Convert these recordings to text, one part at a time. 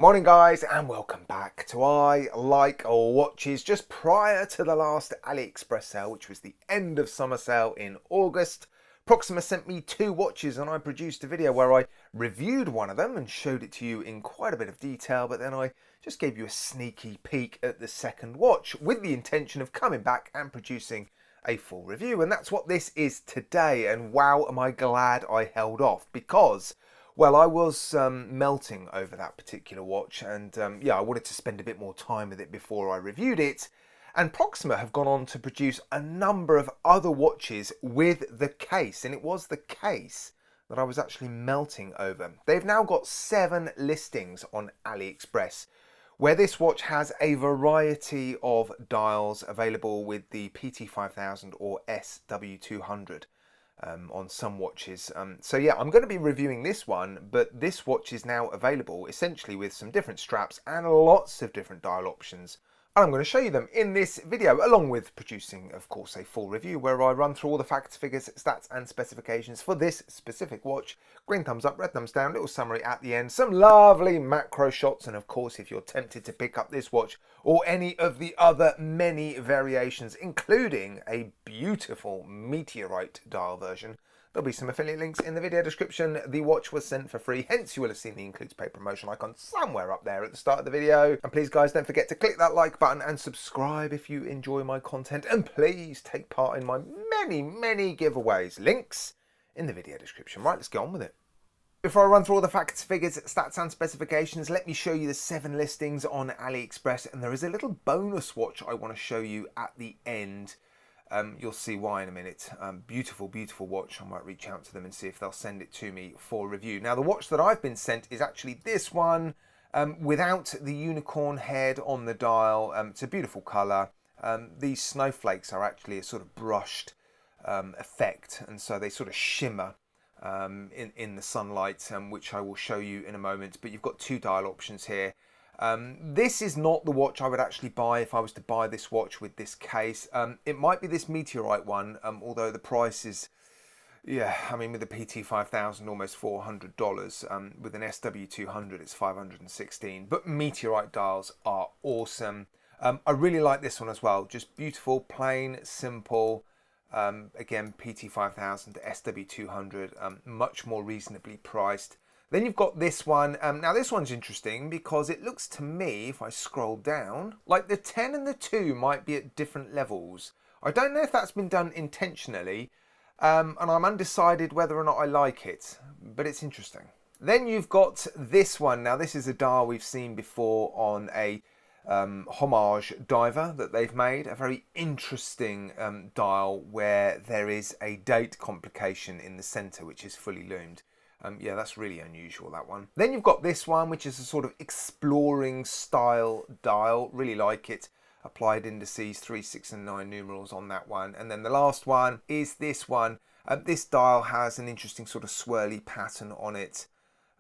Morning guys, and welcome back to I Like Watches. Just prior to the last AliExpress sale, which was the end of summer sale in August, Proxima sent me two watches and I produced a video where I reviewed one of them and showed it to you in quite a bit of detail, but then I just gave you a sneaky peek at the second watch with the intention of coming back and producing a full review. And that's what this is today. And wow, am I glad I held off, because well, I was melting over that particular watch, and yeah, I wanted to spend a bit more time with it before I reviewed it. And Proxima have gone on to produce a number of other watches with the case, and it was the case that I was actually melting over. They've now got 7 listings on AliExpress, where this watch has a variety of dials available with the PT5000 or SW200. On some watches. So yeah, I'm going to be reviewing this one, but this watch is now available essentially with some different straps and lots of different dial options. And I'm going to show you them in this video, along with producing, of course, a full review where I run through all the facts, figures, stats and specifications for this specific watch. Green thumbs up, red thumbs down, little summary at the end, some lovely macro shots, and of course, if you're tempted to pick up this watch or any of the other many variations, including a beautiful meteorite dial version, there'll be some affiliate links in the video description. The watch was sent for free, hence you will have seen the includes pay promotion icon somewhere up there at the start of the video. And please guys, don't forget to click that like button and subscribe if you enjoy my content, and please take part in my many giveaways. Links in the video description. Right, let's get on with it. Before I run through all the facts, figures, stats and specifications, let me show you the 7 listings on AliExpress, and there is a little bonus watch I want to show you at the end. You'll see why in a minute. Beautiful watch. I might reach out to them and see if they'll send it to me for review. Now, the watch that I've been sent is actually this one, without the unicorn head on the dial. It's a beautiful colour. These snowflakes are actually a sort of brushed effect, and so they sort of shimmer in the sunlight, which I will show you in a moment. But you've got 2 dial options here. This is not the watch I would actually buy if I was to buy this watch with this case. It might be this meteorite one, although the price is, yeah, I mean, with the PT5000 almost $400, with an SW200 it's $516, but meteorite dials are awesome. I really like this one as well, just beautiful, plain, simple. Again, PT5000 to SW200, much more reasonably priced. Then you've got this one. Now this one's interesting because it looks to me, if I scroll down, like the 10 and the 2 might be at different levels. I don't know if that's been done intentionally, and I'm undecided whether or not I like it, but it's interesting. Then you've got this one. Now this is a dial we've seen before on a homage diver that they've made, a very interesting dial where there is a date complication in the center which is fully loomed. Yeah, that's really unusual, that one. Then you've got this one, which is a sort of exploring style dial. Really like it. Applied indices, 3, 6 and 9 numerals on that one. And then the last one is this one. This dial has an interesting sort of swirly pattern on it.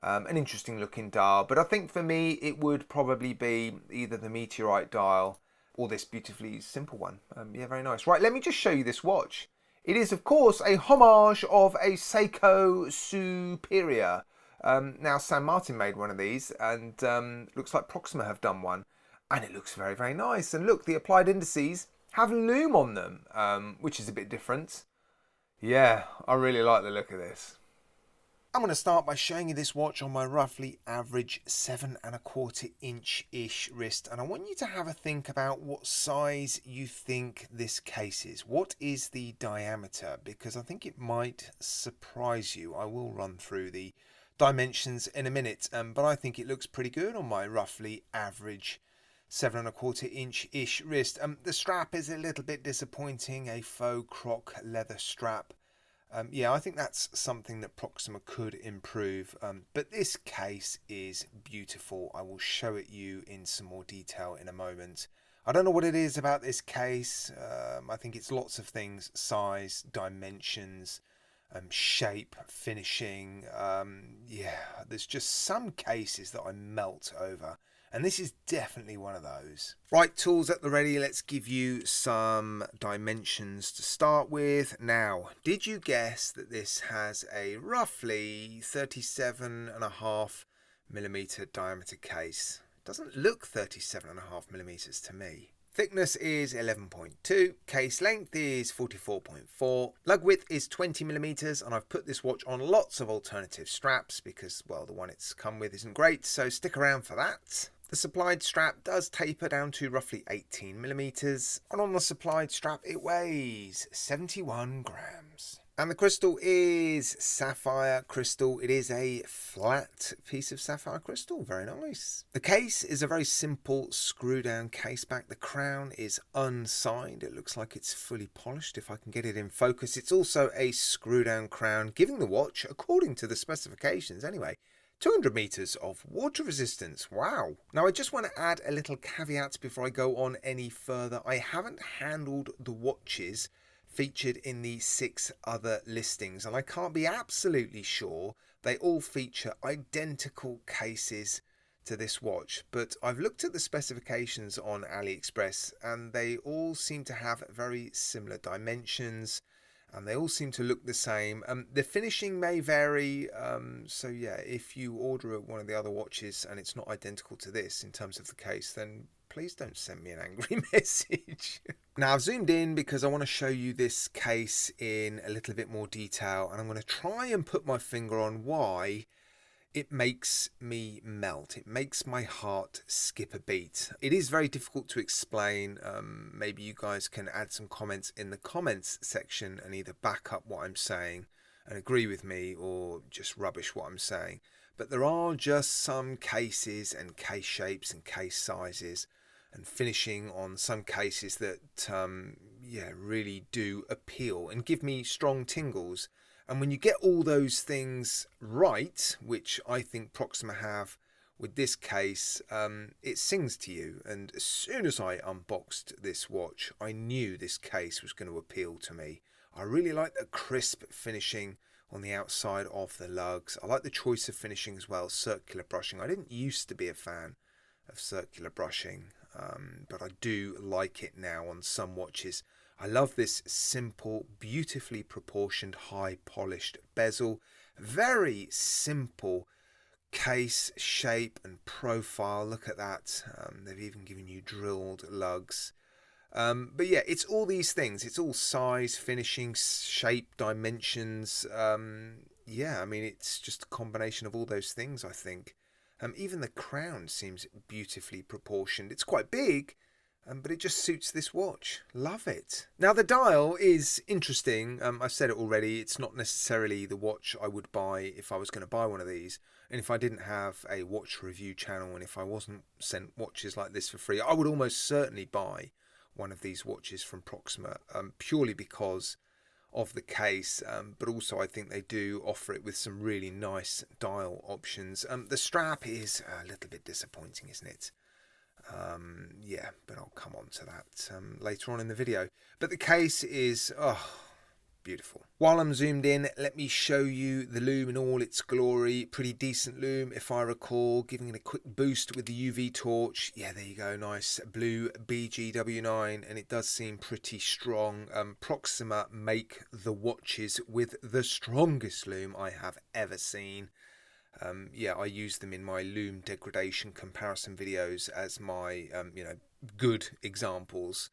An interesting looking dial. But I think for me, it would probably be either the meteorite dial or this beautifully simple one. Yeah, very nice. Right, let me just show you this watch. It is, of course, a homage of a Seiko Superior. Now, San Martin made one of these, and looks like Proxima have done one. And it looks very nice. And look, the applied indices have loom on them, which is a bit different. Yeah, I really like the look of this. I'm going to start by showing you this watch on my roughly average 7¼ inch-ish wrist, and I want you to have a think about what size you think this case is. What is the diameter? Because I think it might surprise you. I will run through the dimensions in a minute, but I think it looks pretty good on my roughly average 7¼ inch-ish wrist. The strap is a little bit disappointing, a faux croc leather strap. Yeah, I think that's something that Proxima could improve, but this case is beautiful. I will show it you in some more detail in a moment. I don't know what it is about this case. I think it's lots of things: size, dimensions, shape, finishing. Yeah, there's just some cases that I melt over. And this is definitely one of those. Right, tools at the ready. Let's give you some dimensions to start with. Now, did you guess that this has a roughly 37.5 millimeter diameter case. Doesn't look 37.5mm to me. Thickness is 11.2, case length is 44.4, lug width is 20mm, and I've put this watch on lots of alternative straps because, well, the one it's come with isn't great, so stick around for that. The supplied strap does taper down to roughly 18mm, and on the supplied strap it weighs 71 grams. And the crystal is sapphire crystal. It is a flat piece of sapphire crystal. Very nice. The case is a very simple screw down case back. The crown is unsigned. It looks like it's fully polished if I can get it in focus. It's also a screw down crown, giving the watch, according to the specifications anyway, 200 meters of water resistance. Wow. Now I just want to add a little caveat before I go on any further. I haven't handled the watches featured in the 6 other listings, and I can't be absolutely sure they all feature identical cases to this watch, but I've looked at the specifications on AliExpress and they all seem to have very similar dimensions and they all seem to look the same. The finishing may vary, so yeah, if you order one of the other watches and it's not identical to this in terms of the case, then please don't send me an angry message. Now I've zoomed in because I want to show you this case in a little bit more detail, and I'm going to try and put my finger on why it makes me melt. It makes my heart skip a beat. It is very difficult to explain. Maybe you guys can add some comments in the comments section and either back up what I'm saying and agree with me or just rubbish what I'm saying. But there are just some cases and case shapes and case sizes and finishing on some cases that really do appeal and give me strong tingles. And when you get all those things right, which I think Proxima have with this case, it sings to you. And as soon as I unboxed this watch, I knew this case was going to appeal to me. I really like the crisp finishing on the outside of the lugs. I like the choice of finishing as well, circular brushing. I didn't used to be a fan of circular brushing, but I do like it now on some watches. I love this simple, beautifully proportioned, high polished bezel. Very simple case shape and profile. Look at that. They've even given you drilled lugs. But yeah, it's all these things. It's all size, finishing, shape, dimensions. Yeah, I mean, it's just a combination of all those things, I think. Even the crown seems beautifully proportioned. It's quite big, but it just suits this watch. Love it. Now, the dial is interesting. I've said it already. It's not necessarily the watch I would buy if I was going to buy one of these. And if I didn't have a watch review channel and if I wasn't sent watches like this for free, I would almost certainly buy one of these watches from Proxima, purely because of the case, but also I think they do offer it with some really nice dial options. The strap is a little bit disappointing, isn't it? Yeah, but I'll come on to that later on in the video. But the case is beautiful. While I'm zoomed in, let me show you the loom in all its glory. Pretty decent loom, if I recall, giving it a quick boost with the UV torch. Yeah, there you go, nice blue BGW9, and it does seem pretty strong. Proxima make the watches with the strongest loom I have ever seen. Yeah, I use them in my loom degradation comparison videos as my good examples.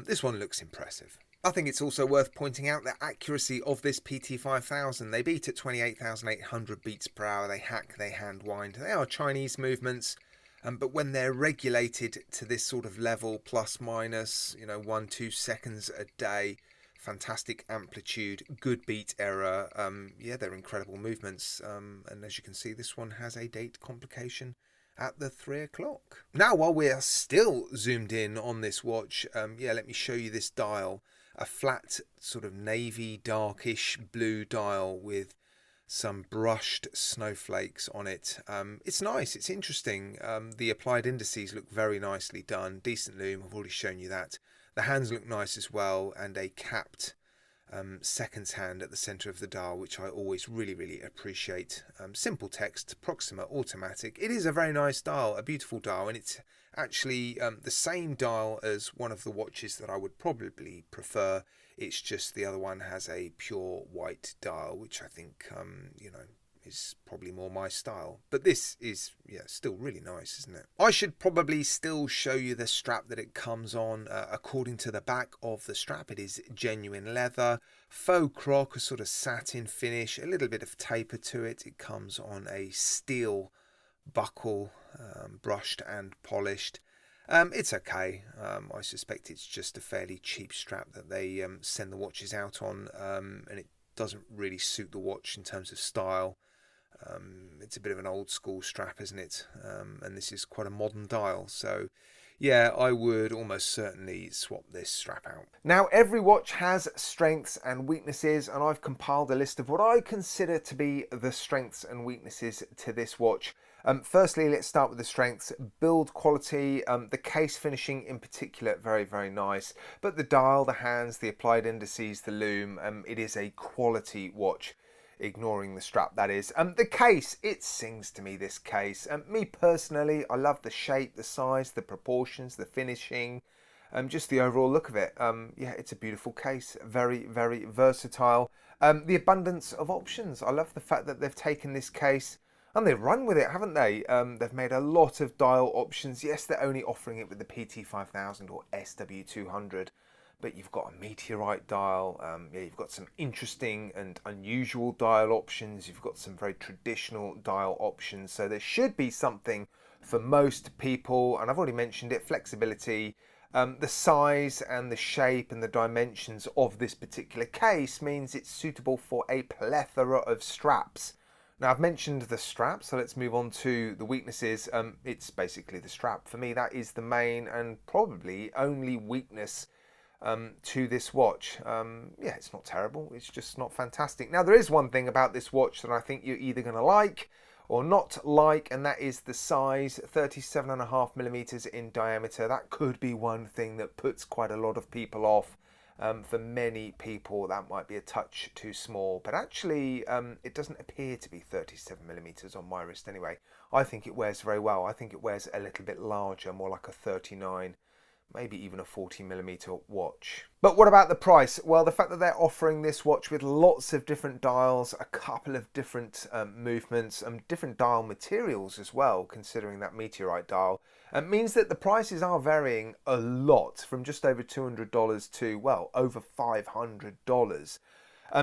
This one looks impressive. I think it's also worth pointing out the accuracy of this PT5000. They beat at 28,800 beats per hour. They hack, they hand wind. They are Chinese movements, but when they're regulated to this sort of level, plus minus, 1-2 seconds a day, fantastic amplitude, good beat error. Yeah, they're incredible movements. And as you can see, this one has a date complication at the 3 o'clock. Now, while we're still zoomed in on this watch, yeah, let me show you this dial. A flat sort of navy darkish blue dial with some brushed snowflakes on it. It's nice, it's interesting. The applied indices look very nicely done. Decent loom, I've already shown you that. The hands look nice as well, and a capped seconds hand at the center of the dial, which I always really appreciate. Simple text, Proxima automatic. It is a very nice dial, a beautiful dial, and it's actually the same dial as one of the watches that I would probably prefer. It's just the other one has a pure white dial, which I think is probably more my style. But this is, yeah, still really nice, isn't it? I should probably still show you the strap that it comes on. According to the back of the strap, it is genuine leather, faux croc, a sort of satin finish, a little bit of taper to it. It comes on a steel buckle, brushed and polished. It's okay. I suspect it's just a fairly cheap strap that they send the watches out on, and it doesn't really suit the watch in terms of style. It's a bit of an old school strap, isn't it? And this is quite a modern dial, so yeah, I would almost certainly swap this strap out. Now, every watch has strengths and weaknesses, and I've compiled a list of what I consider to be the strengths and weaknesses to this watch. Firstly, let's start with the strengths. Build quality, the case finishing in particular, very, very nice. But the dial, the hands, the applied indices, the loom, it is a quality watch. Ignoring the strap, that is. The case, it sings to me, this case. Me personally, I love the shape, the size, the proportions, the finishing, just the overall look of it. Yeah, it's a beautiful case, very, very versatile. The abundance of options. I love the fact that they've taken this case and they've run with it, haven't they? They've made a lot of dial options. Yes, they're only offering it with the PT5000 or SW200. But you've got a meteorite dial, yeah, you've got some interesting and unusual dial options, you've got some very traditional dial options, so there should be something for most people, and I've already mentioned it, flexibility. The size and the shape and the dimensions of this particular case means it's suitable for a plethora of straps. Now, I've mentioned the strap, so let's move on to the weaknesses. It's basically the strap. For me, that is the main and probably only weakness to this watch. Yeah, it's not terrible, it's just not fantastic. Now, there is one thing about this watch that I think you're either going to like or not like, and that is the size, 37.5 millimeters in diameter. That could be one thing that puts quite a lot of people off. For many people, that might be a touch too small, but actually it doesn't appear to be 37 millimeters on my wrist anyway. I think it wears very well. I think it wears a little bit larger, more like a 39, maybe even a 40mm watch. But what about the price? Well, the fact that they're offering this watch with lots of different dials, a couple of different movements, and different dial materials as well, considering that meteorite dial, means that the prices are varying a lot, from just over $200 to, well, over $500.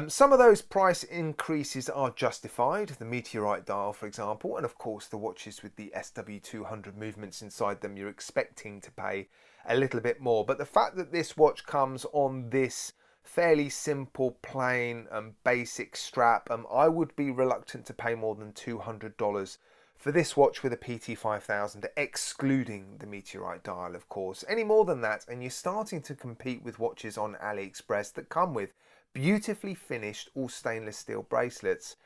Some of those price increases are justified, the meteorite dial for example, and of course the watches with the SW200 movements inside them, you're expecting to pay a little bit more. But the fact that this watch comes on this fairly simple, plain and basic strap, I would be reluctant to pay more than $200 for this watch with a PT5000, excluding the meteorite dial of course. Any more than that and you're starting to compete with watches on AliExpress that come with beautifully finished all stainless steel bracelets.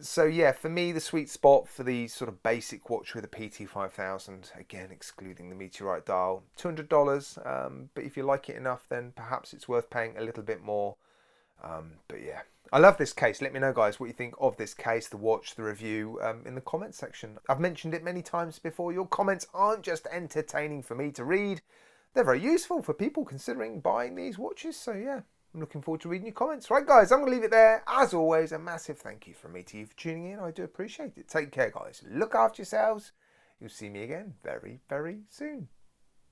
So yeah, for me the sweet spot for the sort of basic watch with a PT5000, again excluding the meteorite dial, $200. But if you like it enough, then perhaps it's worth paying a little bit more. But yeah, I love this case. Let me know guys what you think of this case, the watch, the review, in the comments section. I've mentioned it many times before. Your comments aren't just entertaining for me to read, they're very useful for people considering buying these watches. So yeah, I'm looking forward to reading your comments. Right guys, I'm going to leave it there. As always, a massive thank you from me to you for tuning in. I do appreciate it. Take care guys. Look after yourselves. You'll see me again very, very soon.